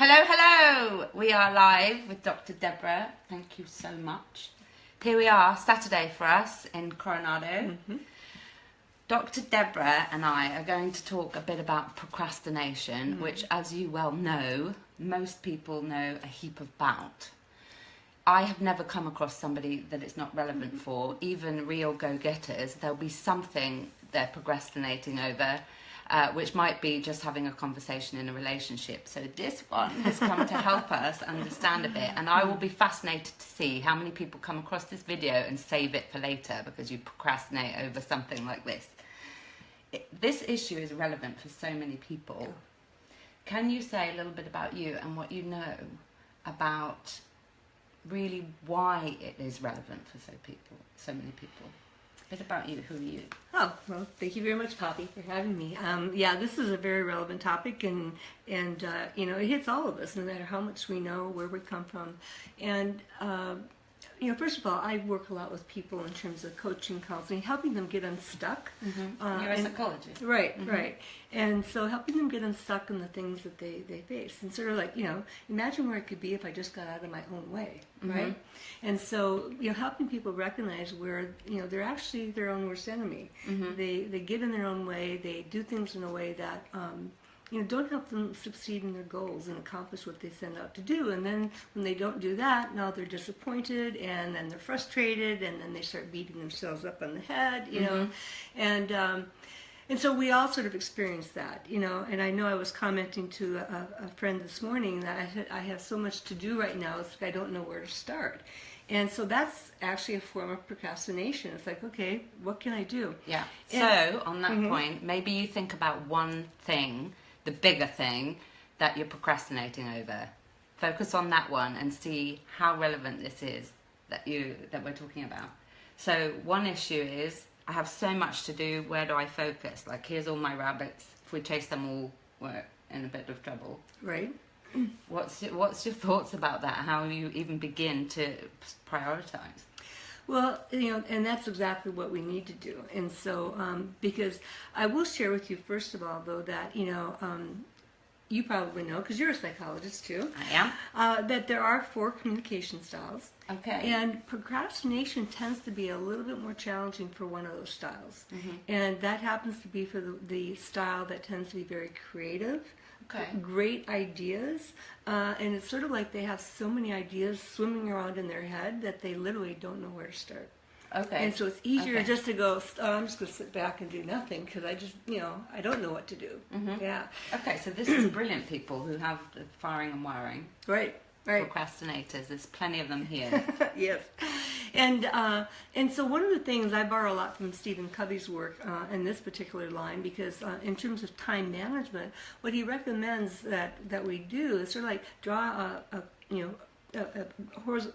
Hello, hello! We are live with Dr. Debra. Thank you so much. Here we are, Saturday for us in Coronado. Dr. Debra and I are going to talk a bit about procrastination, which, as you well know, most people know a heap about. I have never come across somebody that it's not relevant for. Even real go-getters, there'll be something they're procrastinating over, which might be just having a conversation in a relationship. So this one has come to help us understand a bit, and I will be fascinated to see how many people come across this video and save it for later because you procrastinate over something like this. This issue is relevant for so many people. Can you say a little bit about you and what you know about really why it is relevant for so many people? A bit about you. Who are you? Oh, well, thank you very much, Poppy, for having me. Yeah, this is a very relevant topic, and you know, it hits all of us, no matter how much we know, where we come from. And you know, first of all, I work a lot with people in terms of coaching, counseling, helping them get unstuck. You're a psychologist. Right, right. And so helping them get unstuck in the things that they face. And sort of like, you know, imagine where it could be if I just got out of my own way, right? And so, you know, helping people recognize where, you know, they're actually their own worst enemy. They get in their own way, they do things in a way that, you know, don't help them succeed in their goals and accomplish what they set out to do. And then when they don't do that, now they're disappointed, and then they're frustrated, and then they start beating themselves up on the head, you know. And so we all sort of experience that, you know. And I know I was commenting to a friend this morning that I have so much to do right now, it's like I don't know where to start. And so that's actually a form of procrastination. It's like, okay, what can I do? Yeah. So on that point, maybe you think about one thing, the bigger thing that you're procrastinating over. Focus on that one and see how relevant this is that we're talking about. So one issue is, I have so much to do, where do I focus? Like, here's all my rabbits. If we chase them all, we're in a bit of trouble. Right. What's your thoughts about that? How you even begin to prioritize? Well, you know, and that's exactly what we need to do. And so, because I will share with you, first of all, though, that, you know, you probably know, because you're a psychologist too. I am. That there are 4 communication styles. Okay. And procrastination tends to be a little bit more challenging for one of those styles. And that happens to be for the style that tends to be very creative. Okay. Great ideas, and it's sort of like they have so many ideas swimming around in their head that they literally don't know where to start. Okay. And so it's easier just to go, oh, I'm just going to sit back and do nothing because I just, you know, I don't know what to do. Yeah. Okay, so this is brilliant people who have the firing and wiring. Right. Right. Procrastinators. There's plenty of them here. Yes. And so one of the things, I borrow a lot from Stephen Covey's work in this particular line, because in terms of time management, what he recommends that we do is sort of like draw a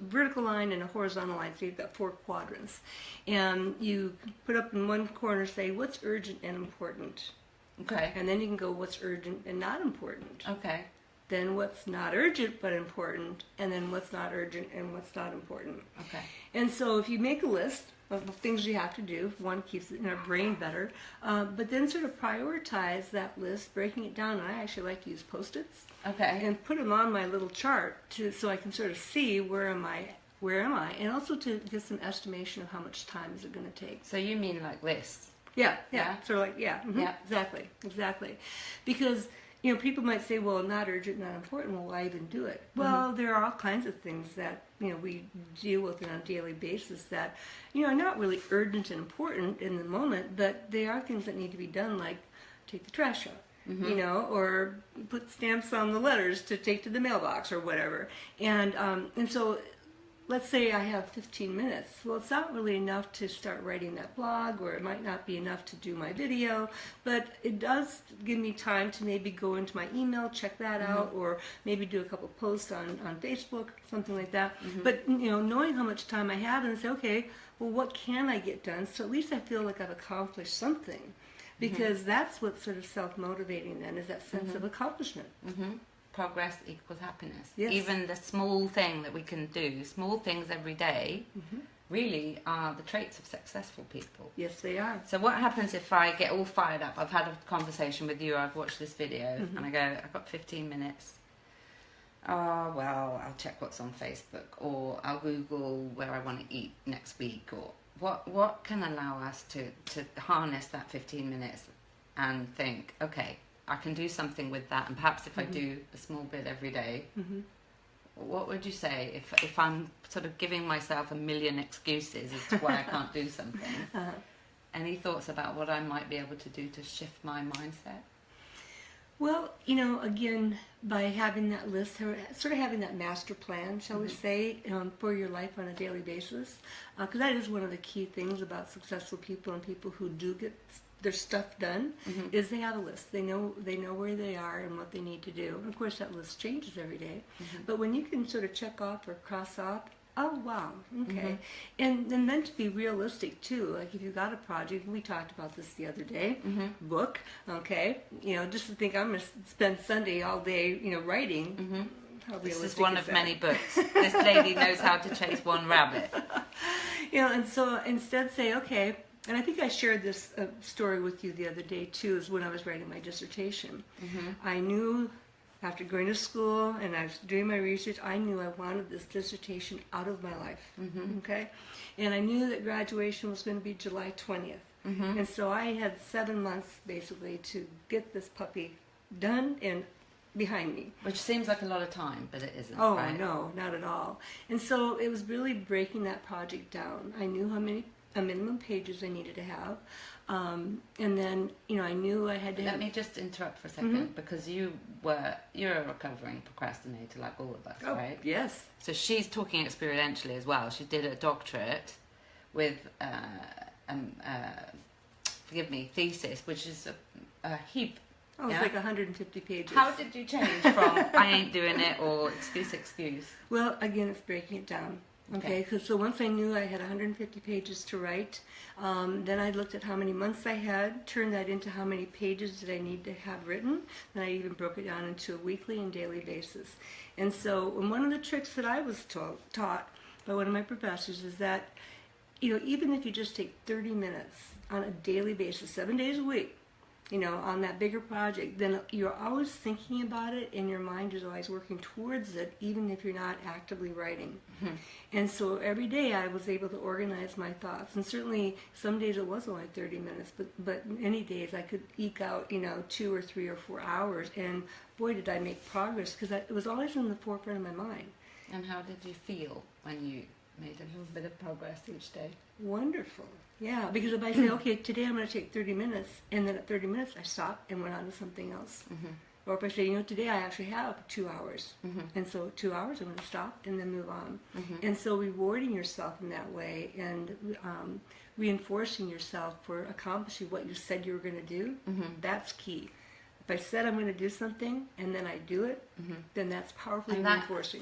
vertical line and a horizontal line. So you've got 4 quadrants, and you put up in one corner, say what's urgent and important. Okay. And then you can go what's urgent and not important. Okay. Then what's not urgent but important, and then what's not urgent and what's not important. Okay. And so if you make a list of the things you have to do, one keeps it in our brain better, but then sort of prioritize that list, breaking it down. And I actually like to use Post-its. Okay. And put them on my little chart so I can sort of see where am I, and also to get some estimation of how much time is it going to take. So you mean like lists? Yeah. Sort of like, yeah. Exactly. Because, you know, people might say, well, not urgent, not important, well, why even do it? Well, there are all kinds of things that, you know, we deal with on a daily basis that, you know, are not really urgent and important in the moment, but they are things that need to be done, like take the trash out, you know, or put stamps on the letters to take to the mailbox or whatever. And so let's say I have 15 minutes. Well, it's not really enough to start writing that blog, or it might not be enough to do my video, but it does give me time to maybe go into my email, check that out, or maybe do a couple posts on Facebook, something like that. But, you know, knowing how much time I have and say, okay, well, what can I get done? So at least I feel like I've accomplished something, because that's what's sort of self-motivating then, is that sense of accomplishment. Progress equals happiness. Yes. Even the small thing that we can do, small things every day, really are the traits of successful people. Yes, they are. So what happens if I get all fired up? I've had a conversation with you, I've watched this video, and I go, I've got 15 minutes. oh, well, I'll check what's on Facebook, or I'll Google where I want to eat next week, or what can allow us to harness that 15 minutes and think, okay, I can do something with that, and perhaps if I do a small bit every day, what would you say if I'm sort of giving myself a million excuses as to why I can't do something? Any thoughts about what I might be able to do to shift my mindset? Well, you know, again, by having that list, sort of having that master plan, shall we say, for your life on a daily basis, because that is one of the key things about successful people and people who do get their stuff done, is they have a list. They know where they are and what they need to do. And of course, that list changes every day. But when you can sort of check off or cross off, oh wow, okay, and then to be realistic too. Like if you got a project, we talked about this the other day, book, okay, you know, just to think I'm going to spend Sunday all day, you know, writing. How this is one of many books. This lady knows how to chase one rabbit. You know, and so instead say, okay. And I think I shared this story with you the other day too, is when I was writing my dissertation. I knew after going to school and I was doing my research, I knew I wanted this dissertation out of my life, okay? And I knew that graduation was going to be July 20th. And so I had 7 months basically to get this puppy done and behind me. Which seems like a lot of time, but it isn't, Oh, right? no, not at all. And so it was really breaking that project down. I knew how many minimum pages I needed to have. And then, you know, I knew I had to Let me just interrupt for a second, because you're a recovering procrastinator like all of us, right? Yes. So she's talking experientially as well. She did a doctorate with, forgive me, thesis, which is a heap. Oh, it's like 150 pages. How did you change from I ain't doing it or excuse? Well, again, it's breaking it down. Okay, so once I knew I had 150 pages to write, then I looked at how many months I had, turned that into how many pages did I need to have written, then I even broke it down into a weekly and daily basis. And so one of the tricks that I was taught by one of my professors is that, you know, even if you just take 30 minutes on a daily basis, 7 days a week, you know, on that bigger project, then you're always thinking about it and your mind is always working towards it, even if you're not actively writing. And so every day I was able to organize my thoughts. And certainly some days it was only 30 minutes, but many days I could eke out, you know, 2 or 3 or 4 hours. And boy, did I make progress, because it was always in the forefront of my mind. And how did you feel when you made a little bit of progress each day? Wonderful. Yeah, because if I say, okay, today I'm going to take 30 minutes, and then at 30 minutes I stop and went on to something else. Or if I say, you know, today I actually have 2 hours, and so 2 hours I'm going to stop and then move on. And so rewarding yourself in that way and reinforcing yourself for accomplishing what you said you were going to do, that's key. If I said I'm going to do something and then I do it, then that's powerfully reinforcing.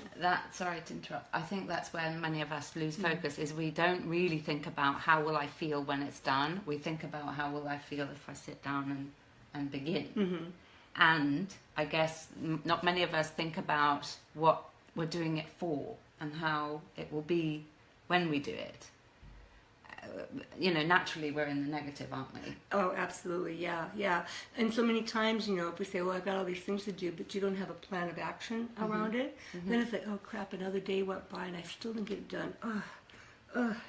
Sorry to interrupt. I think that's where many of us lose focus, is we don't really think about how will I feel when it's done. We think about how will I feel if I sit down and begin. And I guess not many of us think about what we're doing it for and how it will be when we do it. You know, naturally we're in the negative, aren't we? Oh, absolutely, yeah. And so many times, you know, if we say, well, I've got all these things to do, but you don't have a plan of action around it, then it's like, oh crap, another day went by and I still didn't get it done.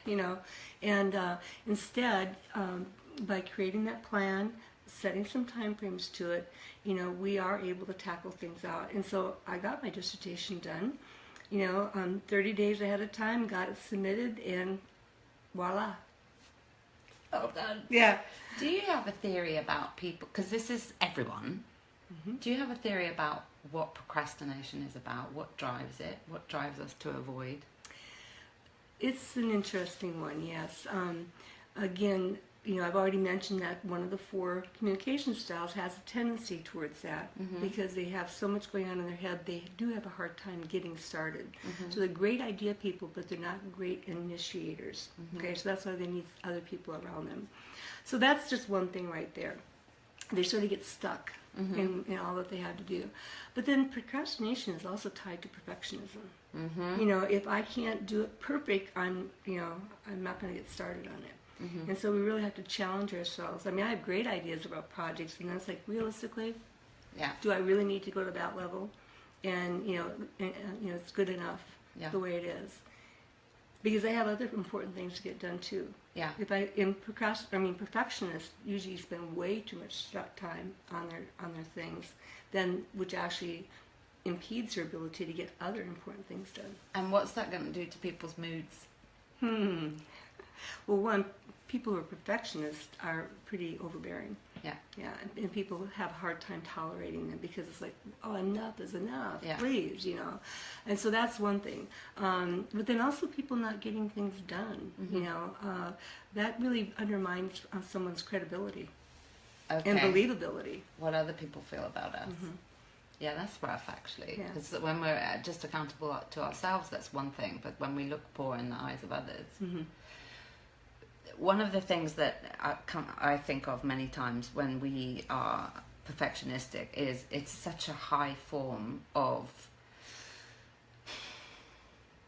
You know. And instead, by creating that plan, setting some time frames to it, you know, we are able to tackle things out. And so I got my dissertation done, you know, 30 days ahead of time, got it submitted, and voila. Well done. Yeah. Do you have a theory about people, because this is everyone, do you have a theory about what procrastination is about? What drives it? What drives us to avoid? It's an interesting one, yes. Again, you know, I've already mentioned that one of the 4 communication styles has a tendency towards that because they have so much going on in their head, they do have a hard time getting started. So they're great idea people, but they're not great initiators. Okay, so that's why they need other people around them. So that's just one thing right there. They sort of get stuck in all that they have to do. But then procrastination is also tied to perfectionism. You know, if I can't do it perfect, I'm not going to get started on it. And so we really have to challenge ourselves. I mean, I have great ideas about projects, and then it's like, realistically, do I really need to go to that level? and it's good enough the way it is. Because I have other important things to get done too. Yeah. Perfectionists usually spend way too much time on their things, which actually impedes their ability to get other important things done. And what's that going to do to people's moods? Well, one, people who are perfectionists are pretty overbearing. Yeah. Yeah, and people have a hard time tolerating them because it's like, oh, enough is enough, yeah. please, And so that's one thing. But then also people not getting things done, that really undermines someone's credibility and believability. What other people feel about us. Yeah, that's rough, actually. Because when we're just accountable to ourselves, that's one thing. But when we look poor in the eyes of others... One of the things that I think of many times when we are perfectionistic is it's such a high form of,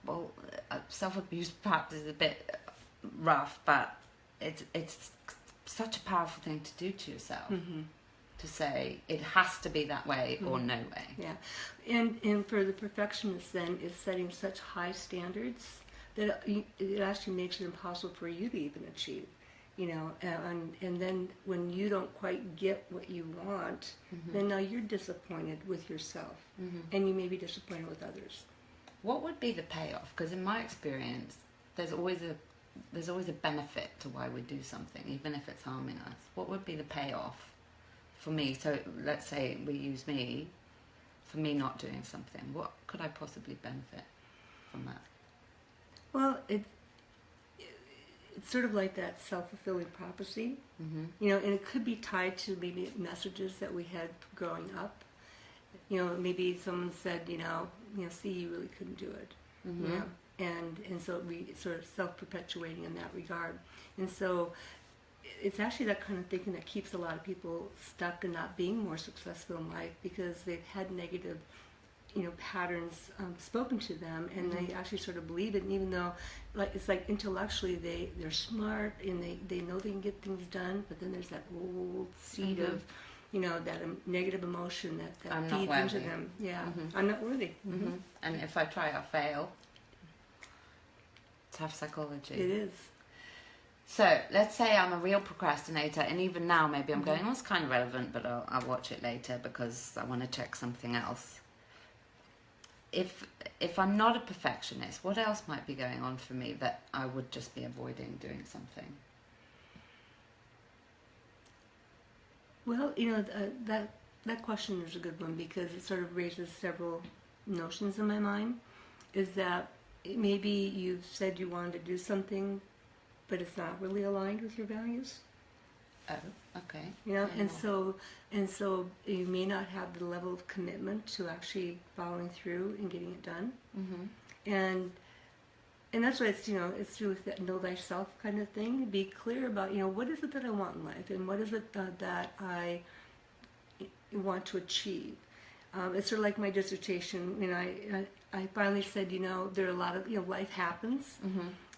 well, self-abuse perhaps is a bit rough, but it's such a powerful thing to do to yourself. To say it has to be that way or no way. Yeah, and for the perfectionist then is setting such high standards that it actually makes it impossible for you to even achieve, and then when you don't quite get what you want, then now you're disappointed with yourself, and you may be disappointed with others. What would be the payoff? Because in my experience, there's always a benefit to why we do something, even if it's harming us. What would be the payoff for me? So let's say we use me, for me not doing something. What could I possibly benefit from that? Well, it's sort of like that self-fulfilling prophecy, and it could be tied to maybe messages that we had growing up. Maybe someone said, see, you really couldn't do it, and so we sort of self-perpetuating in that regard. And so it's actually that kind of thinking that keeps a lot of people stuck and not being more successful in life because they've had negative patterns spoken to them, and they actually sort of believe it, and even though it's like intellectually they're smart and they know they can get things done, but then there's that old seed of that negative emotion that feeds into them. I'm not worthy. And if I try, I'll fail. Tough psychology. It is. So let's say I'm a real procrastinator, and even now maybe I'm going, well, it's kind of relevant, but I'll watch it later because I want to check something else. If I'm not a perfectionist, what else might be going on for me that I would just be avoiding doing something? Well, that question is a good one because it sort of raises several notions in my mind. Is that maybe you've said you wanted to do something, but it's not really aligned with your values? Oh, okay. And so you may not have the level of commitment to actually following through and getting it done. And that's why it's through with that know thyself kind of thing. Be clear about what is it that I want in life, and what is it that I want to achieve. It's sort of like my dissertation. I finally said there are a lot of life happens,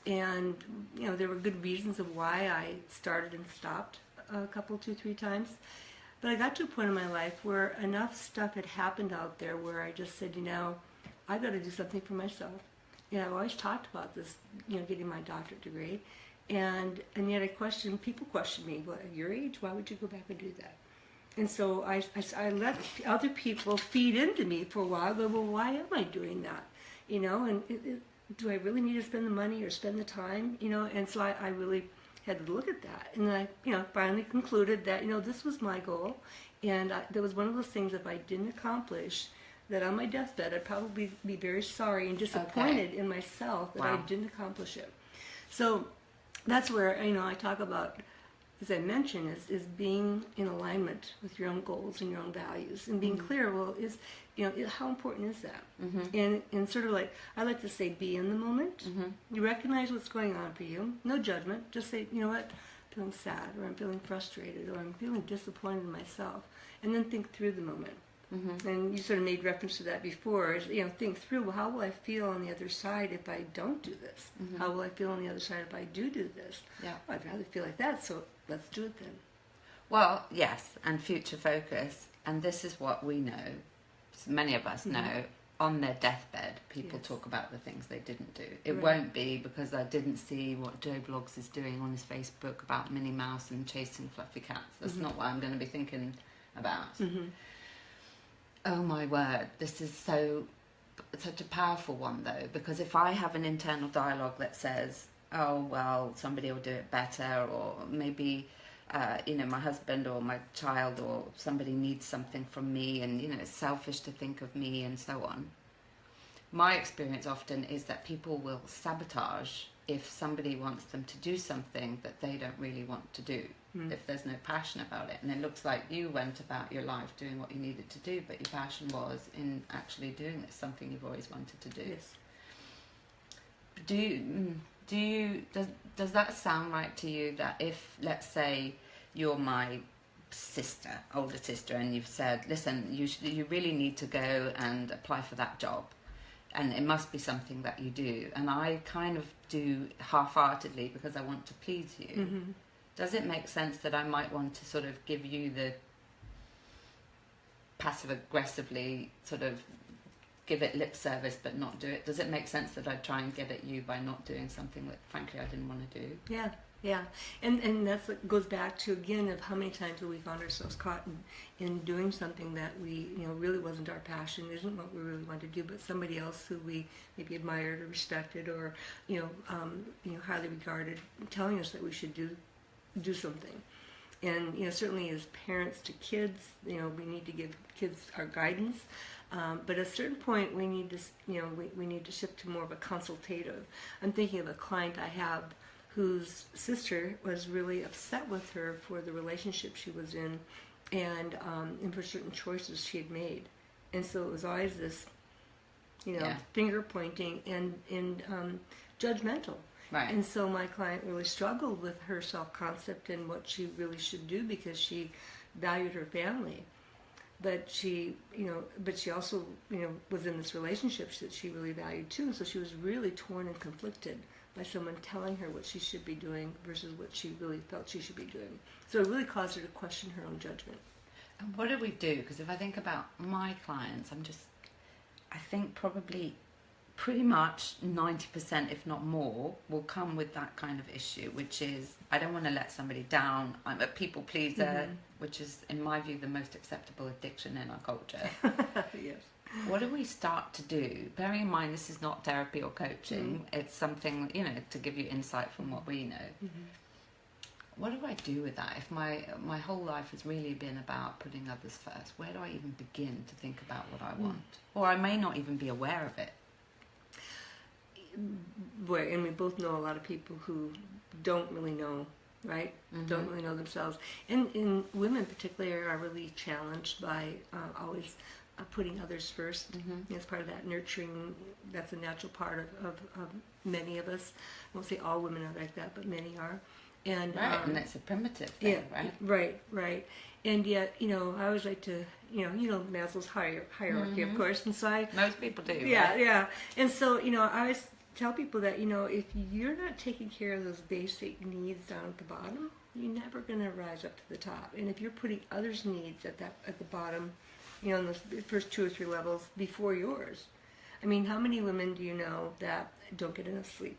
and there were good reasons of why I started and stopped a couple, 2-3 times. But I got to a point in my life where enough stuff had happened out there where I just said, I've got to do something for myself. I've always talked about this, getting my doctorate degree. And yet people question me, well, at your age, why would you go back and do that? And so I let other people feed into me for a while, go, well, why am I doing that? And do I really need to spend the money or spend the time? And so I really had to look at that, and I, finally concluded that, this was my goal, and there was one of those things if I didn't accomplish, that on my deathbed I'd probably be very sorry and disappointed in myself that I didn't accomplish it. So that's where, I talk about, as I mentioned, is being in alignment with your own goals and your own values, and being clear. Well, how important is that? And sort of like I like to say, be in the moment. You recognize what's going on for you. No judgment. Just say, you know what, I'm feeling sad, or I'm feeling frustrated, or I'm feeling disappointed in myself, and then think through the moment. And you sort of made reference to that before. Is, think through. Well, how will I feel on the other side if I don't do this? How will I feel on the other side if I do this? Well, I'd rather feel like that. So let's do it then. Well, yes, and future focus. And this is what we know many of us know, on their deathbed, people talk about the things they didn't do. It won't be because I didn't see what Joe Bloggs is doing on his Facebook about Minnie Mouse and chasing fluffy cats. That's not what I'm going to be thinking about. Oh my word, this is such a powerful one though, because if I have an internal dialogue that says, oh well, somebody will do it better, or maybe my husband or my child or somebody needs something from me, and it's selfish to think of me, and so on. My experience often is that people will sabotage if somebody wants them to do something that they don't really want to do, if there's no passion about it. And it looks like you went about your life doing what you needed to do, but your passion was in actually doing this, something you've always wanted to do. Yes. Does that sound right to you, that if, let's say, you're my older sister, and you've said, listen, you really need to go and apply for that job, and it must be something that you do, and I kind of do half-heartedly because I want to please you, does it make sense that I might want to sort of give you the passive-aggressively sort of give it lip service but not do it? Does it make sense that I'd try and get at you by not doing something that frankly I didn't want to do? Yeah, and that's what goes back to, again, of how many times we found ourselves caught in doing something that we really wasn't our passion, isn't what we really wanted to do, but somebody else who we maybe admired or respected or highly regarded telling us that we should do something. And certainly as parents to kids, we need to give kids our guidance. But at a certain point, we need to, we need to shift to more of a consultative. I'm thinking of a client I have whose sister was really upset with her for the relationship she was in, and for certain choices she had made. And so it was always this, finger pointing and judgmental. Right. And so my client really struggled with her self-concept and what she really should do, because she valued her family. But she also, was in this relationship that she really valued too. So she was really torn and conflicted by someone telling her what she should be doing versus what she really felt she should be doing. So it really caused her to question her own judgment. And what do we do? Because if I think about my clients, I think probably pretty much 90%, if not more, will come with that kind of issue, which is, I don't want to let somebody down. I'm a people pleaser, which is, in my view, the most acceptable addiction in our culture. Yes. What do we start to do? Bearing in mind this is not therapy or coaching, it's something, to give you insight from what we know. What do I do with that? If my whole life has really been about putting others first, where do I even begin to think about what I want? Or I may not even be aware of it. And we both know a lot of people who don't really know, right? Don't really know themselves. And women particularly are really challenged by always putting others first. As part of that nurturing, that's a natural part of many of us. I won't say all women are like that, but many are. And and that's a primitive thing, right. And yet, I always like to, Maslow's hierarchy, of course. And so most people do. Yeah. And so, I always tell people that, if you're not taking care of those basic needs down at the bottom, you're never going to rise up to the top. And if you're putting others' needs at the bottom, in the first 2 or 3 levels before yours, I mean, how many women do you know that don't get enough sleep?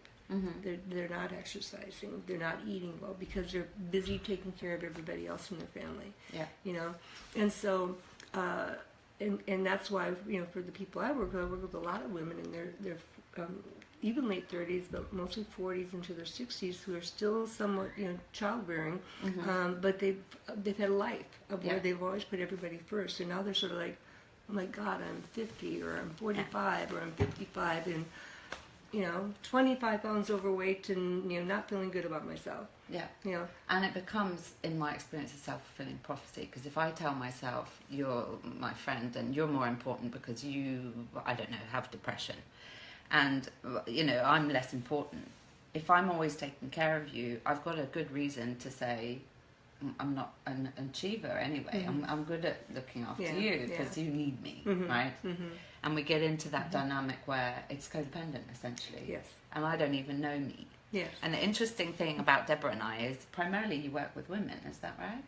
They're not exercising, they're not eating well because they're busy taking care of everybody else in their family. And so and that's why, for the people I work with a lot of women, and they're even late 30s, but mostly 40s into their 60s, who are still somewhat, childbearing, but they've had a life of where they've always put everybody first, and now they're sort of like, oh my God, I'm 50, or I'm 45, or I'm 55, and 25 pounds overweight, and not feeling good about myself. And it becomes, in my experience, a self-fulfilling prophecy, because if I tell myself you're my friend and you're more important because you, I don't know, have depression, and I'm less important, if I'm always taking care of you, I've got a good reason to say I'm not an achiever anyway. I'm good at looking after you because you need me, right? And we get into that dynamic where it's codependent, essentially. Yes. And I don't even know me. Yes. And the interesting thing about Deborah and I is primarily you work with women, is that right?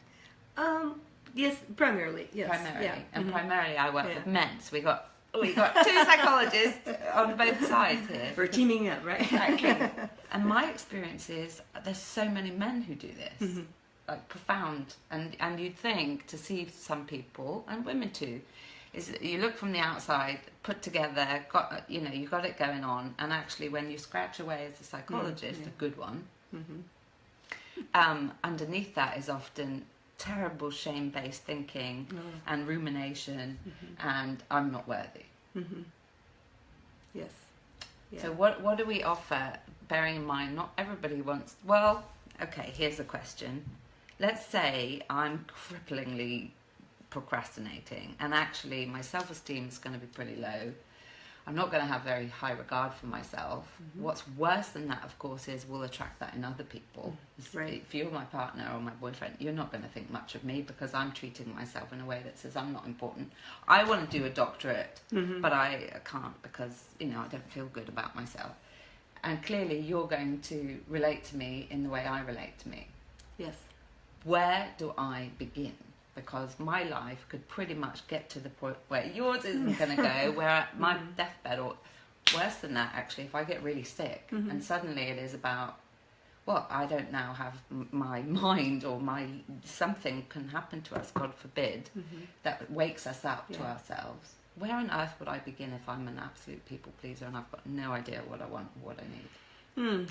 Yes, primarily. Yes. Primarily. Yeah. And primarily I work with men. So we got two psychologists on both sides here. We're teaming up, right? Exactly. And my experience is there's so many men who do this. Like profound. And you'd think to see some people, and women too, is you look from the outside, put together, you got it going on, and actually when you scratch away as a psychologist, a good one, underneath that is often terrible shame-based thinking and rumination and I'm not worthy. Yes. Yeah. So what do we offer, bearing in mind not everybody wants... Well, okay, here's a question. Let's say I'm cripplingly procrastinating and actually my self-esteem is going to be pretty low. I'm not going to have very high regard for myself. What's worse than that, of course, is we'll attract that in other people. Right. If you're my partner or my boyfriend, you're not going to think much of me because I'm treating myself in a way that says I'm not important. I want to do a doctorate, but I can't because, I don't feel good about myself. And clearly you're going to relate to me in the way I relate to me. Yes. Where do I begin? Because my life could pretty much get to the point where yours isn't going to go, where my deathbed, or worse than that, actually, if I get really sick, and suddenly it is about, I don't now have my mind, or something can happen to us, God forbid, that wakes us up to ourselves. Where on earth would I begin if I'm an absolute people pleaser and I've got no idea what I want, what I need?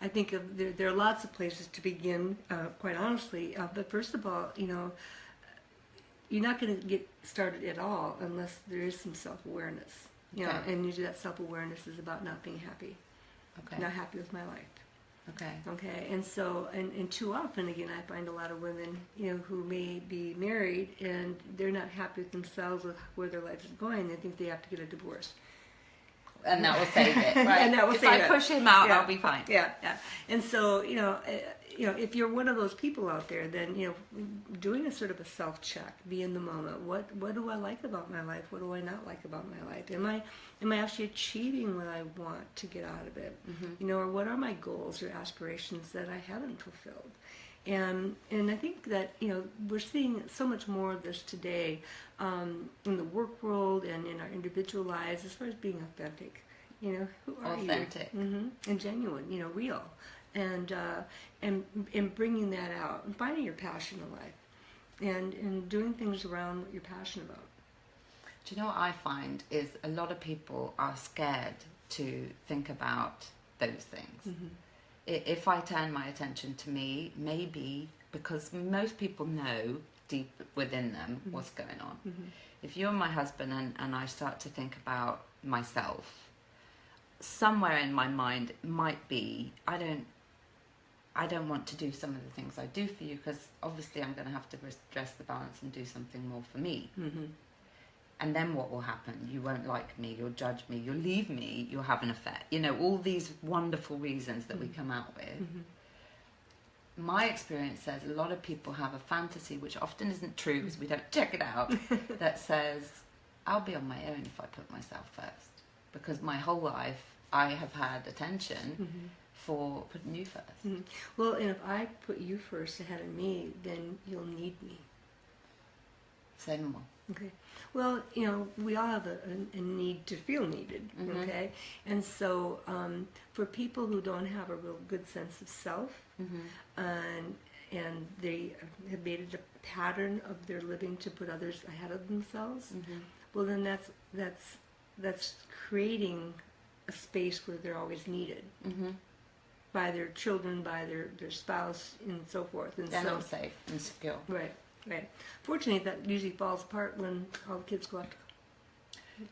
I think there are lots of places to begin, quite honestly. But first of all, you're not going to get started at all unless there is some self-awareness. And usually that self-awareness is about not being happy, not happy with my life. Okay. And so, and too often, again, I find a lot of women, who may be married and they're not happy with themselves, with where their life is going. They think they have to get a divorce. And that will save it, right? And that will if save I it. push him out, I'll be fine. Yeah. And so, if you're one of those people out there, then, doing a sort of a self-check, be in the moment. What do I like about my life? What do I not like about my life? Am I actually achieving what I want to get out of it? Or what are my goals or aspirations that I haven't fulfilled? And I think that, we're seeing so much more of this today in the work world and in our individual lives as far as being authentic. Who are authentic. you? And genuine, real. And bringing that out and finding your passion in life and doing things around what you're passionate about. Do you know what I find is a lot of people are scared to think about those things. If I turn my attention to me, maybe because most people know deep within them what's going on. If you're my husband and I start to think about myself, somewhere in my mind might be, I don't want to do some of the things I do for you because obviously I'm going to have to dress the balance and do something more for me. And then what will happen? You won't like me, you'll judge me, you'll leave me, you'll have an affair. All these wonderful reasons that we come out with. My experience says a lot of people have a fantasy, which often isn't true because we don't check it out, that says, I'll be on my own if I put myself first. Because my whole life I have had attention for putting you first. Well, and if I put you first ahead of me, then you'll need me. Say more. Okay. Well, we all have a need to feel needed, okay? And so for people who don't have a real good sense of self, and they have made it a pattern of their living to put others ahead of themselves, well, then that's creating a space where they're always needed by their children, by their spouse, and so forth. And they're so, not safe and secure. Right. Fortunately, that usually falls apart when all the kids go out to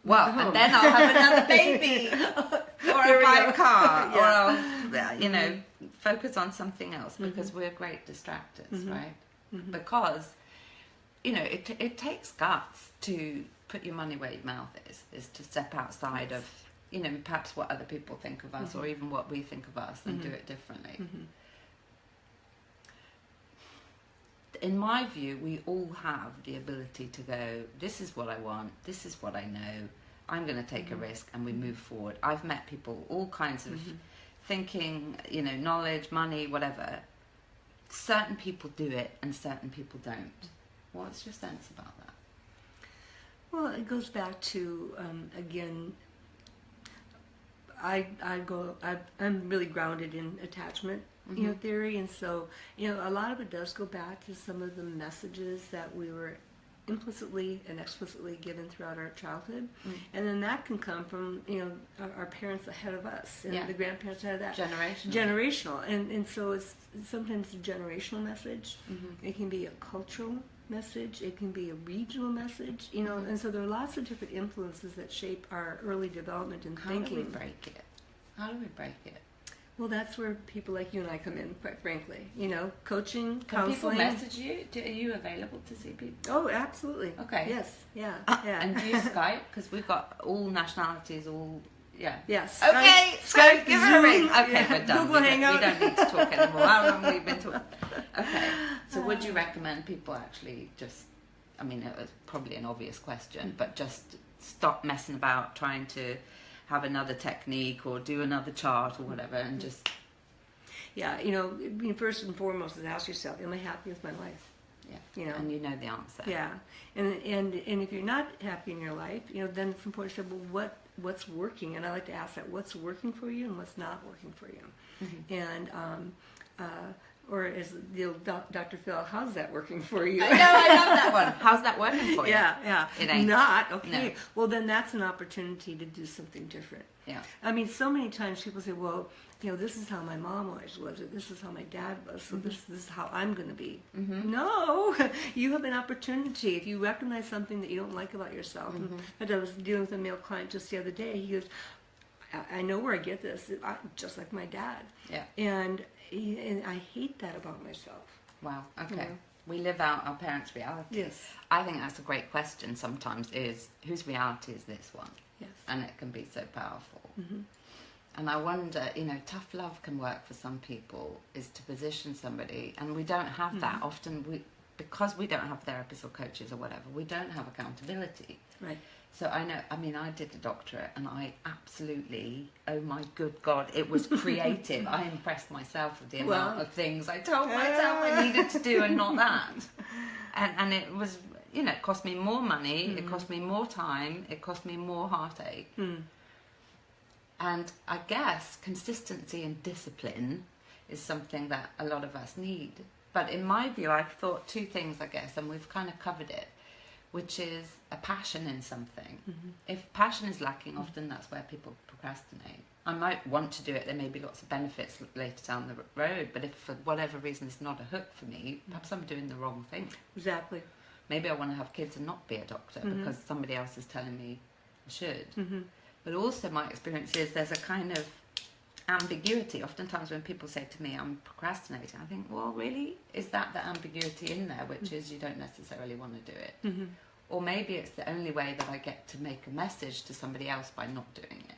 Well, and then I'll have another baby, or I'll buy a car, or I'll, focus on something else because we're great distractors, right? Because, it takes guts to put your money where your mouth is to step outside of, perhaps what other people think of us or even what we think of us and do it differently. In my view, we all have the ability to go, this is what I want, this is what I know, I'm going to take a risk, and we move forward. I've met people, all kinds of thinking, knowledge, money, whatever, certain people do it and certain people don't. What's your sense about that? Well, it goes back to, again, I'm really grounded in attachment, theory, and so, a lot of it does go back to some of the messages that we were implicitly and explicitly given throughout our childhood, and then that can come from our parents ahead of us and the grandparents ahead of that. Generational, and so it's sometimes a generational message. It can be a cultural message. It can be a regional message. And so there are lots of different influences that shape our early development and thinking. How do we break it? How do we break it? Well, that's where people like you and I come in, quite frankly. Coaching, Can counseling. people message you? Are you available to see people? Oh, absolutely. Okay. Yes. Yeah. And do you Skype? Because we've got all nationalities, all... Yeah. Yes. Okay, Skype, give her a ring. Okay, yeah. we're done. Google Hangout. We don't need to talk anymore. How long have we been talking? Okay. So would you recommend people actually just... I mean, it was probably an obvious question, but just stop messing about trying to have another technique or do another chart or whatever, and just... Yeah, first and foremost is ask yourself, am I happy with my life? Yeah, and you know the answer. Yeah, and if you're not happy in your life, then it's important to say, well, what's working? And I like to ask that, what's working for you and what's not working for you? And or as the old Dr. Phil, how's that working for you? I know, I love that one. How's that working for you? Yeah. It ain't. Not, okay. No. Well, then that's an opportunity to do something different. Yeah. I mean, so many times people say, well, this is how my mom always was, or this is how my dad was, so this is how I'm going to be. No, you have an opportunity. If you recognize something that you don't like about yourself, and I was dealing with a male client just the other day, he goes, I know where I get this, just like my dad. Yeah. And I hate that about myself. Wow, okay. We live out our parents' reality. Yes. I think that's a great question sometimes, is whose reality is this one? Yes. And it can be so powerful. And I wonder, tough love can work for some people, is to position somebody, and we don't have that. Often because we don't have therapists or coaches or whatever, we don't have accountability. Right. So I did a doctorate, and I absolutely, oh my good God, it was creative. I impressed myself with the amount of things I told myself I needed to do and not that. And it was, it cost me more money, it cost me more time, it cost me more heartache. And I guess consistency and discipline is something that a lot of us need. But in my view, I've thought two things, I guess, and we've kind of covered it, which is a passion in something. If passion is lacking, often that's where people procrastinate. I might want to do it, there may be lots of benefits later down the road, but if for whatever reason it's not a hook for me, perhaps I'm doing the wrong thing. Exactly. Maybe I want to have kids and not be a doctor because somebody else is telling me I should. But also my experience is there's a kind of ambiguity. Oftentimes when people say to me, I'm procrastinating, I think, well, really? Is that the ambiguity in there, which is you don't necessarily want to do it? Or maybe it's the only way that I get to make a message to somebody else by not doing it.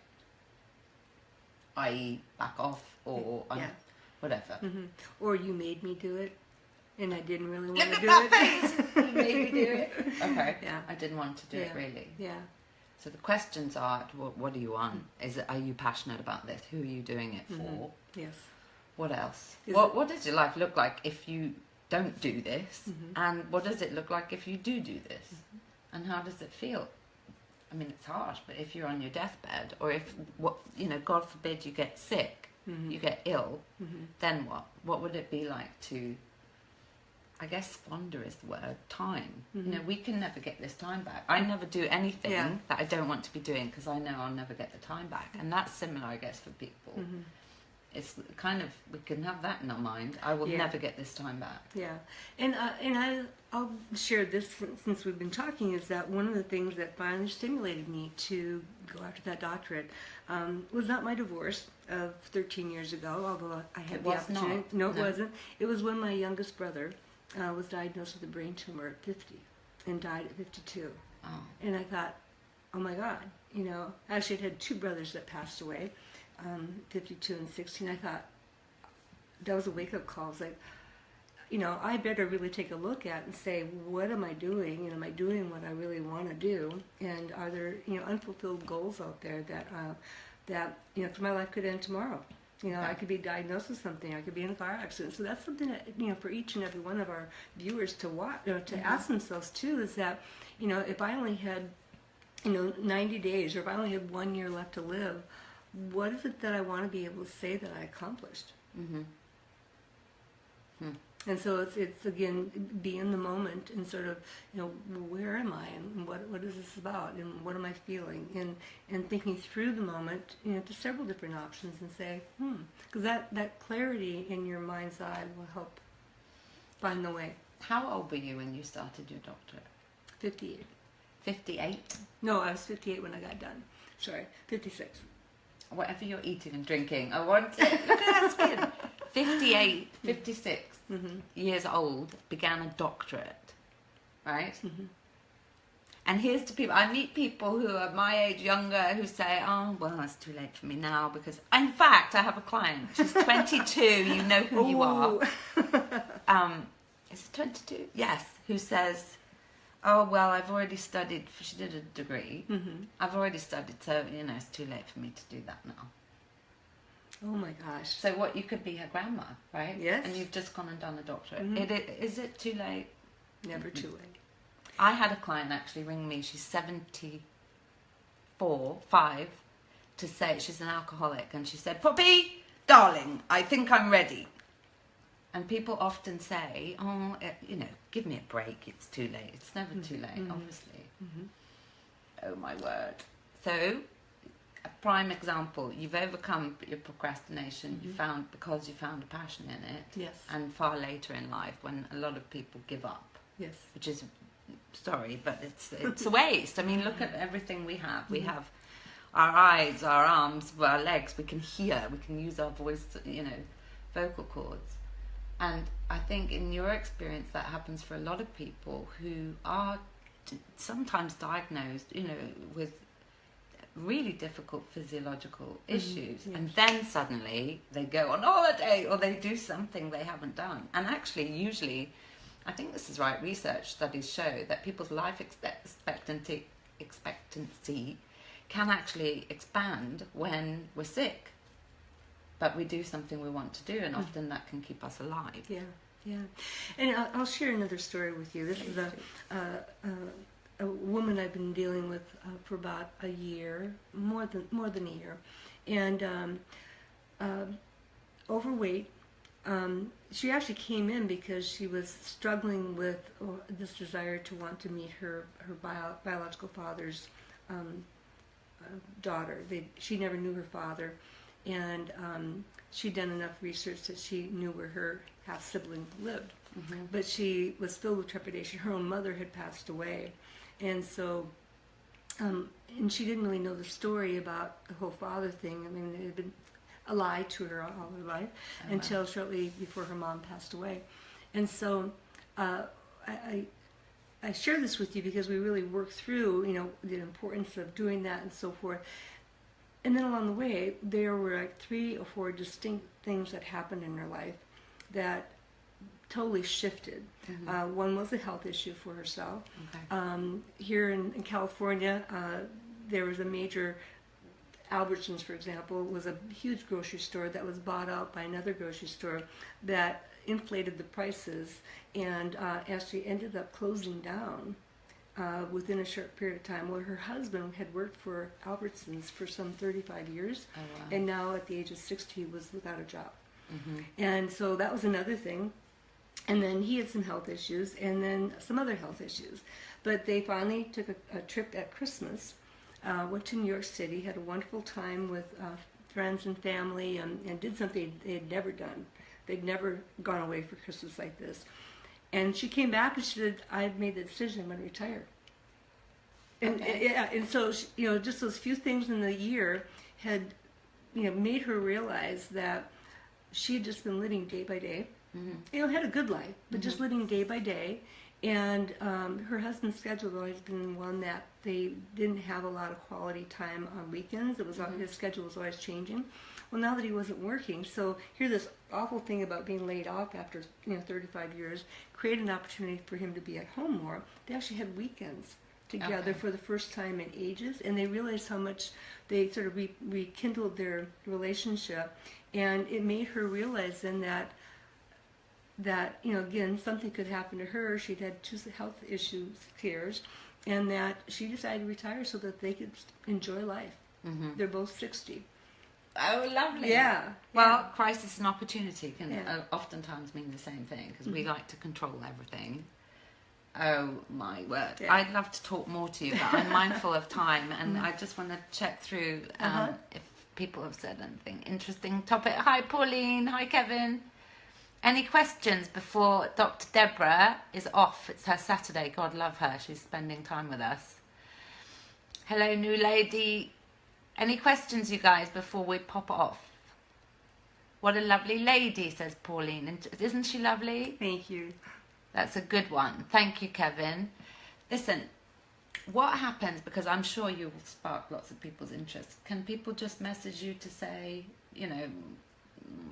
I.e. back off or whatever. Or you made me do it, and I didn't really want Look to at do that it. face! You made me do it. Okay. Yeah. I didn't want to do it, really. Yeah. So the questions are, what do you want? Are you passionate about this? Who are you doing it for? Yes. What else? What does your life look like if you don't do this? And what does it look like if you do this? And how does it feel? I mean, it's harsh, but if you're on your deathbed, or if, God forbid you get sick, you get ill, then what? What would it be like to, I guess squander is the word, time. We can never get this time back. I never do anything that I don't want to be doing because I know I'll never get the time back. And that's similar, I guess, for people. It's kind of, we can have that in our mind. I will never get this time back. Yeah. And I'll share this since we've been talking, is that one of the things that finally stimulated me to go after that doctorate was not my divorce of 13 years ago, although I had the opportunity. Not. No, it wasn't. It was when my youngest brother was diagnosed with a brain tumor at 50 and died at 52. Oh. And I thought, oh my God, actually I'd had two brothers that passed away, 52 and 16. I thought, that was a wake-up call. I was like, I better really take a look at and say, what am I doing? Am I doing what I really want to do? And are there, unfulfilled goals out there that, my life could end tomorrow? You know, I could be diagnosed with something. I could be in a car accident. So that's something that, you know, for each and every one of our viewers to watch, to ask themselves too, is that, you know, if I only had, you know, 90 days, or if I only had 1 year left to live, what is it that I want to be able to say that I accomplished? And so it's again, be in the moment and sort of, you know, where am I, and what is this about, and what am I feeling, and thinking through the moment, you know, to several different options, and say, because that clarity in your mind's eye will help find the way. How old were you when you started your doctorate? 58. 58? No, I was 58 when I got done. Sorry, 56. Whatever you're eating and drinking, I want to look at that skin. 58, 56 years old, began a doctorate, right? And here's to people, I meet people who are my age, younger, who say, oh, well, it's too late for me now, because, in fact, I have a client, she's 22, you know who you are. Is it 22? Yes, who says, oh, well, I've already studied, she did a degree, I've already studied, so, you know, it's too late for me to do that now. Oh my gosh. So what, you could be her grandma, right? Yes. And you've just gone and done a doctorate. Is it too late? Never too late. I had a client actually ring me, she's 5, to say she's an alcoholic, and she said, Poppy, darling, I think I'm ready. And people often say, oh, you know, give me a break, it's too late. It's never too late, obviously. Oh my word. So, a prime example, you've overcome your procrastination, because you found a passion in it. Yes. And far later in life, when a lot of people give up. Yes. Which is, sorry, but it's a waste. I mean, look at everything we have. We have our eyes, our arms, our legs. We can hear. We can use our voice, you know, vocal cords. And I think in your experience that happens for a lot of people who are sometimes diagnosed, you know, with really difficult physiological issues, and then suddenly they go on holiday or they do something they haven't done. And actually, usually, I think this is right, research studies show that people's life expectancy can actually expand when we're sick. But we do something we want to do, and often that can keep us alive. Yeah, yeah. And I'll share another story with you. This is a woman I've been dealing with for about a year, more than a year, and overweight. She actually came in because she was struggling with this desire to want to meet her biological father's daughter. She never knew her father. And she'd done enough research that she knew where her half-sibling lived. But she was filled with trepidation. Her own mother had passed away. And so, and she didn't really know the story about the whole father thing. I mean, it had been a lie to her all her life until shortly before her mom passed away. And so I share this with you because we really worked through, you know, the importance of doing that and so forth. And then along the way, there were like 3 or 4 distinct things that happened in her life that totally shifted. One was a health issue for herself. Here in California, there was a major, Albertsons, for example, was a huge grocery store that was bought out by another grocery store that inflated the prices and actually ended up closing down. Within a short period of time. Well, her husband had worked for Albertsons for some 35 years, and now at the age of 60 was without a job. And so that was another thing. And then he had some health issues, and then some other health issues. But they finally took a trip at Christmas, went to New York City, had a wonderful time with friends and family, and did something they had never done. They'd never gone away for Christmas like this. And she came back and she said, I've made the decision, I'm going to retire. And, and so, you know, just those few things in the year had, you know, made her realize that she had just been living day by day. You know, had a good life, but just living day by day. And her husband's schedule had always been one that they didn't have a lot of quality time on weekends. It was his schedule was always changing. Well, now that he wasn't working, so here this awful thing about being laid off after 35 years created an opportunity for him to be at home more. They actually had weekends together for the first time in ages, and they realized how much they sort of rekindled their relationship, and it made her realize then that again, something could happen to her. She'd had 2 health issues, scares, and that she decided to retire so that they could enjoy life. They're both 60. Oh, lovely. Yeah. Well, crisis and opportunity can oftentimes mean the same thing, because we like to control everything. Oh, my word. Yeah. I'd love to talk more to you, but I'm mindful of time, and I just want to check through if people have said anything interesting topic. Hi, Pauline. Hi, Kevin. Any questions before Dr. Debra is off? It's her Saturday. God love her. She's spending time with us. Hello, new lady. Any questions, you guys, before we pop off? What a lovely lady, says Pauline. Isn't she lovely? Thank you. That's a good one. Thank you, Kevin. Listen, what happens, because I'm sure you will spark lots of people's interest, can people just message you to say,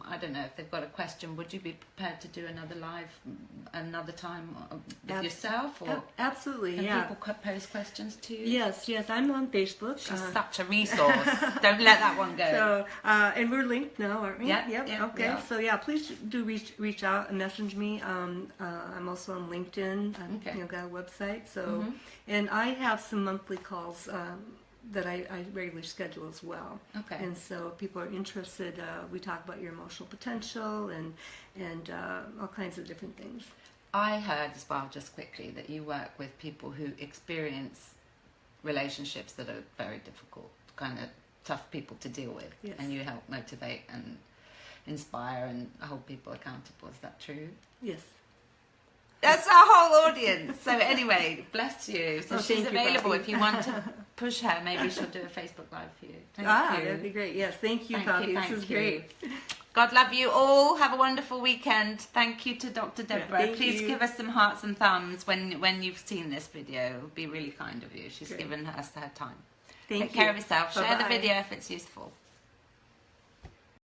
I don't know, if they've got a question, would you be prepared to do another live another time with yourself? Or absolutely, can people pose questions to you? Yes, I'm on Facebook. She's such a resource. Don't let that one go. So, and we're linked now, aren't we? Yeah. Okay. Yeah. So please do reach out and message me. I'm also on LinkedIn. I've got a website. So, and I have some monthly calls that I regularly schedule as well. Okay. And so if people are interested, we talk about your emotional potential and all kinds of different things. I heard as well, just quickly, that you work with people who experience relationships that are very difficult, kind of tough people to deal with. Yes. And you help motivate and inspire and hold people accountable. Is that true? Yes. That's our whole audience. So anyway, bless you. So she's available you, if you want to push her. Maybe she'll do a Facebook Live for you. Thank you. That'd be great. Yes, thank you, Poppy. This is great. God love you all. Have a wonderful weekend. Thank you to Dr. Debra. Please give us some hearts and thumbs when you've seen this video. It would be really kind of you. She's given us her time. Take care of yourself. Share the video if it's useful.